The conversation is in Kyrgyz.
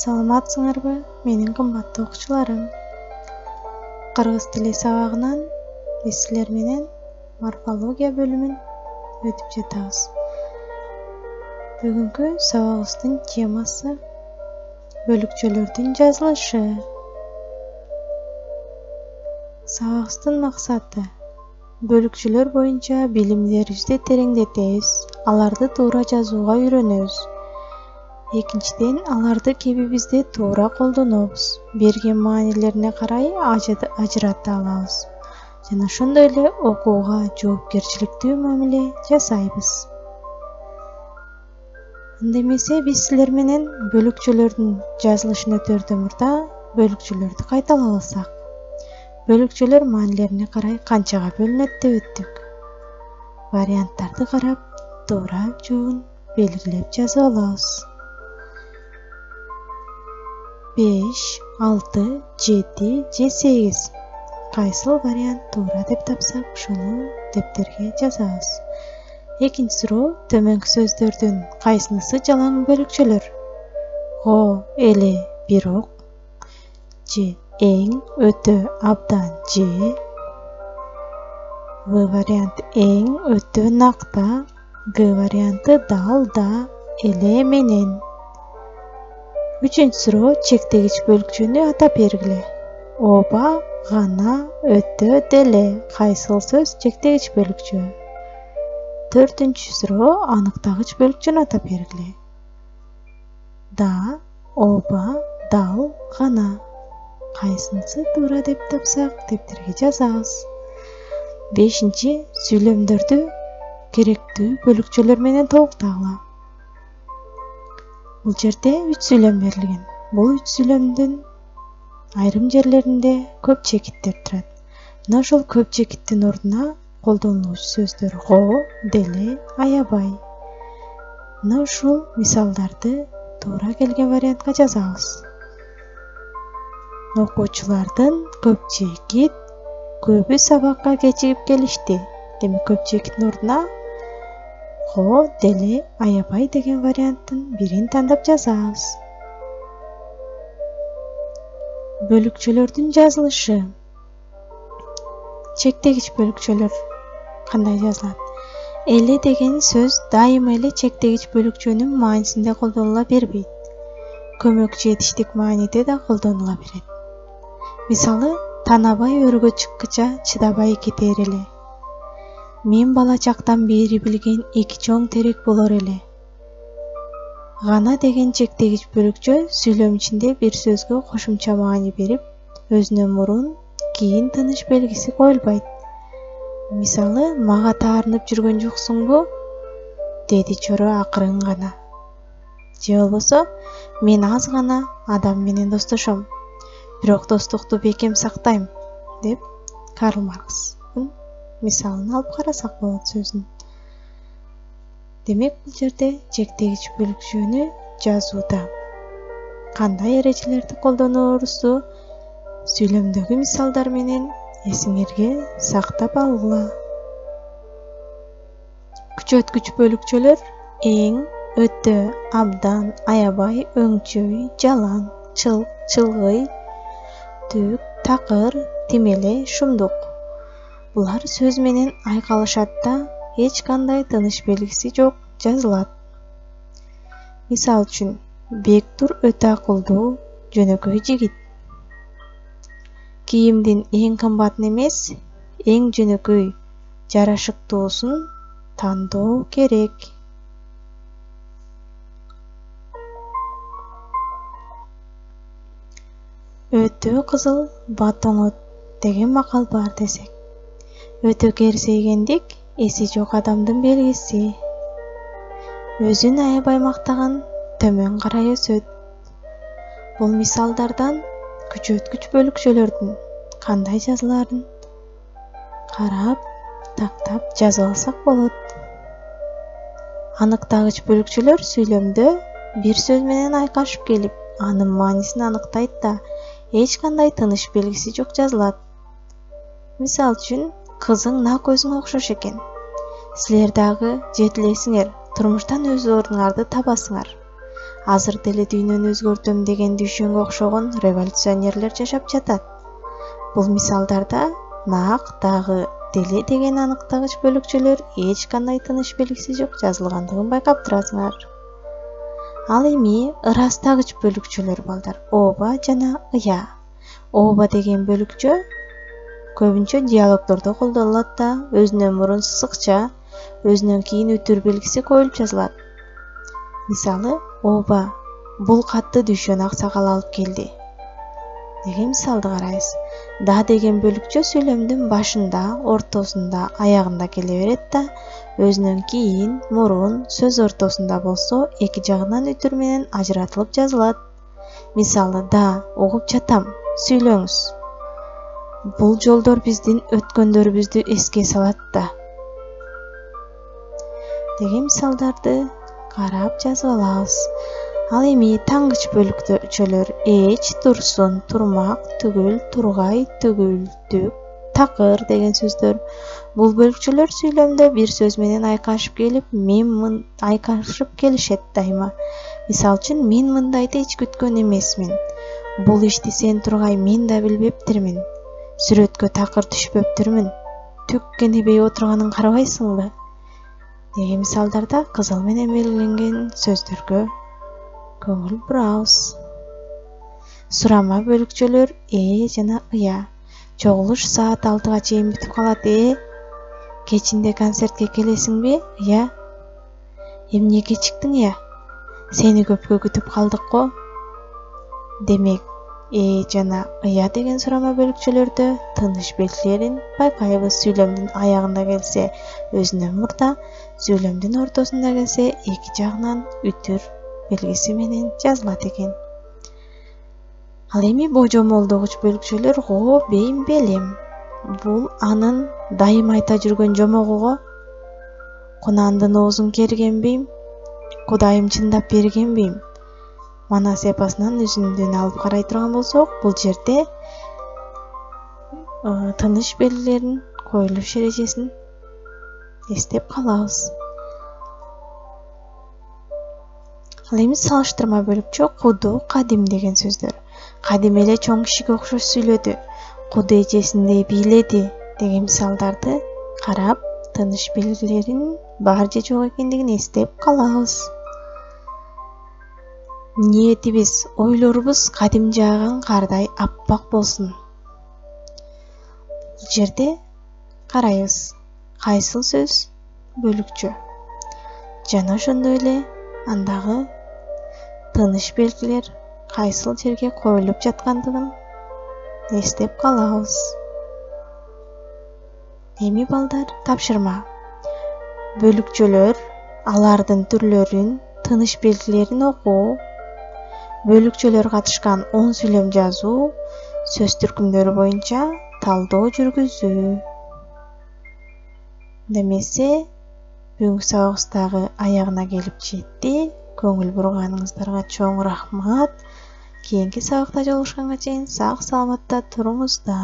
Саламатсыңарбы, менин кымбаттуу окуучуларым. Кыргыз тили сабагынан биз силер менен морфология бөлүмүн өтүп жатабыз. Бүгүнкү сабагыбыздын темасы бөлүкчөлөрдүн жазылышы. Сабагыбыздын максаты бөлүкчөлөр боюнча билимдерибизди тереңдетебиз, аларды туура жазууга үйрөнөбүз. Экинчиден, аларды кебибизде туура колдонобуз, берген маанилерине карай ажырата алабыз. Жана ошондой эле окууга жоопкерчиликтүү мамиле жасайбыз. Анда эмесе биз силер менен бөлүкчөлөрдүн жазылышын өтөрдөн мурда бөлүкчөлөрдү кайталап алсак. Бөлүкчөлөр маанилерине карай канчага бөлүнөт деп өттүк. Варианттарды карап, туура жообун белгилеп жазып алабыз. 5, 6, 7 же 8. Кайсыл вариант туура деп тапсак, ошону дептерге жазабыз. Экинчи суроо, төмөнкү сөздөрдүн кайсынысы жалаң бөлүкчөлөр? Го, эле, бирок, же эң, өтө, абдан, же. В варианты эң, өтө, накта. Г варианты дал, да, эле, менен. Үчүнчү суроо, чектегич бөлүкчөнү атап бергиле. Оба, гана, өтө, деле. Кайсыл сөз чектегич бөлүкчө? Төртүнчү суроо, аныктагыч бөлүкчөнү атап бергиле. Да, оба, дал, гана. Кайсынысы туура деп тапсак, дептерге жазабыз. Бешинчи, сүйлөмдөрдү керектүү бөлүкчөлөр менен толуктагыла. Бул жерде 3 сүйлөм берилген. Бул 3 сүйлөмдүн айрым жерлеринде көп чекиттер турат. Мына ошол көп чекиттин ордуна колдонулуучу сөздөр го, деле, аябай. Мына ушул мисалдарды туура келген вариантка жазабыз. Окуучулардын көп чекит, көбү сабакка кечигип келишти. Демек көп чекиттин ордуна го, деле, аябай деген варианттын бирин тандап жазабыз. Бөлүкчөлөрдүн жазылышы. Чектегич бөлүкчөлөр кандай жазылат? Эле деген сөз дайыма эле чектегич бөлүкчөнүн маанисинде колдонула бербейт. Көмөкчү этиштик мааниде да колдонула берет. Мисалы, танабай өргө чыккыча чыдабай кетер эле. Мен бала чактан бери билген эки чоң терек болор эле. Гана деген чектегич бөлүкчө сүйлөм ичинде бир сөзгө кошумча маани берип, өзүнөн мурун, кийин тыныш белгиси коюлбайт. Мисалы, мага таарынып жүргөн жоксуңбу? Деди чоро акырын гана. Же болбосо, мен аз гана адам менен достошом, бирок достукту бекем сактайм, деп Карл Маркс мисалын алып карасак болот сөзүн. Демек, бул жерде чектегич бөлүкчөнү жазууда кандай эрежелерди колдонорубузду сүйлөмдөгү мисалдар менен эсиңерге сактап алгыла. Күчөткүч бөлүкчөлөр эң, өтө, абдан, аябай, өңчөй, жалаң, чылгый, түк, такыр, тимеле, шумдук. Булар сөз менен айкалышат да, эч кандай тыныш белгиси жок жазылат. Мисал үчүн, Бектур өтө акылдуу, жөнөкөй жигит. Кийимдин эң кымбатын эмес, эң жөнөкөй, жарашыктуусун тандоо керек. Өтө кызыл, батоңот деген макал бар десек. Өтө керсейгендик, эси жок адамдын белгиси. Өзүн аябай мактаган төмөн карай өсөт. Бул мисалдардан күчөткүч бөлүкчөлөрдүн кандай жазыларын карап, тактап жазып алсак болот. Аныктагыч бөлүкчөлөр сүйлөмдө бир сөз менен айкашып келип, анын маанисин аныктайт да, эч кандай тыныш белгиси жок жазылат. Мисал үчүн, кызың нак өзүңө окшош экен. Силер дагы жетилесиңер, турмуштан өз ордуңарды табасыңар. азыр деле дүйнөнү өзгөртөм деген дүйшөнгө окшогон революционерлер жашап жатат. Бул мисалдарда нак дагы деле деген аныктагыч бөлүкчөлөр эч кандай тыныш белгиси жок жазылгандыгын байкап турасыңар. Ал эми ырастагыч бөлүкчөлөр балдар ооба жана ыя. Ооба деген бөлүкчө көбүнчө диалогдордо колдонулат да өзүнөн мурун сызыкча, өзүнөн кийин үтүр белгиси коюлуп жазылат. Мисалы, ооба, бул катты дүйшөн аксакал алып келди деген мисалды карайбыз. Да деген бөлүкчө сүйлөмдүн башында, ортосунда, аягында келе берет да, өзүнөн кийин, мурун, сөз ортосунда болсо, эки жагынан үтүр менен ажыратылып жазылат. Мисалы, да, угуп жатам, сүйлөңүз. Бул жолдор биздин өткөндөрүбүздү эске салат да. Деген мисалдарды карап жазып алабыз. Ал эми таңгыч бөлүкчөлөр эч, турсун, турмак, түгүл, тургай, түгүлдүк, такыр деген сөздөр. Бул бөлүкчөлөр сүйлөмдө бир сөз менен айкашып келип, айкашып келишет дайыма. Мисалы үчүн, мен мындайды эч күткөн эмесмин. Бул ишти сен тургай мен да билбептирмин. Сүрөткө такыр түшпөптүрмүн. Түк кенебей отурганын карабайсыңбы? Деген мисалдарда кызыл менен белгиленген сөздөргө көңүл бурабыз. Сурама бөлүкчөлөр жана ыя. Чогулуш саат 6-га чейин бүтүп калат. Кечинде концертке келесиңби? Ыя. Эмне кечиктиң я? Сени көпкө күтүп калдык го. Демек, жана ыя деген сурама бөлүкчөлөрдө тыныш белгилерин байкайбыз. Сүйлөмдүн аягында келсе өзүнөн мурда, сүйлөмдүн ортосунда келсе эки жагынан үтүр белгиси менен жазылат экен. Ал эми божомолдогуч бөлүкчөлөр го бейм белем. Бул анын дайым айта жүргөн жомогу го. Кунандын оозун кергенбийм, Кудайым чындап бергенбийм. Манас эпосунан үзүндүн алып карай турган болсок, бул жерде тыныш белгилерин, коюлуш эрежесин эстеп калабыз. Ал эми салыштырма бөлүкчө куду, кадим деген сөздөр. Кадим эле чоң кишиге окшош сүйлөдү, куду эжесиндей бийледи деген мисалдарды карап, тыныш белгилерин бар же жок экендигин эстеп калабыз. Ниетибиз, ойлорубуз кадим жааган кардай аппак болсун. Бул жерде карайбыз. Кайсыл сөз бөлүкчө. Жана ошондой эле андагы тыныш белгилер кайсыл жерге коюлуп жаткандыгын эстеп калабыз. Эми балдар, тапшырма. Бөлүкчөлөр, алардын түрлөрүн, тыныш белгилерин окуу, бөлүкчөлөр катышкан 10 сүйлөм жазуу, сөз түркүмдөрү боюнча талдоо жүргүзүү. Демесе, бүгүнкү сабагыбыз дагы аягына келип жетти. Көңүл бурганыңыздарга чоң рахмат. Кийинки сабакта жолугушканга чейин сак саламатта туруңуздар.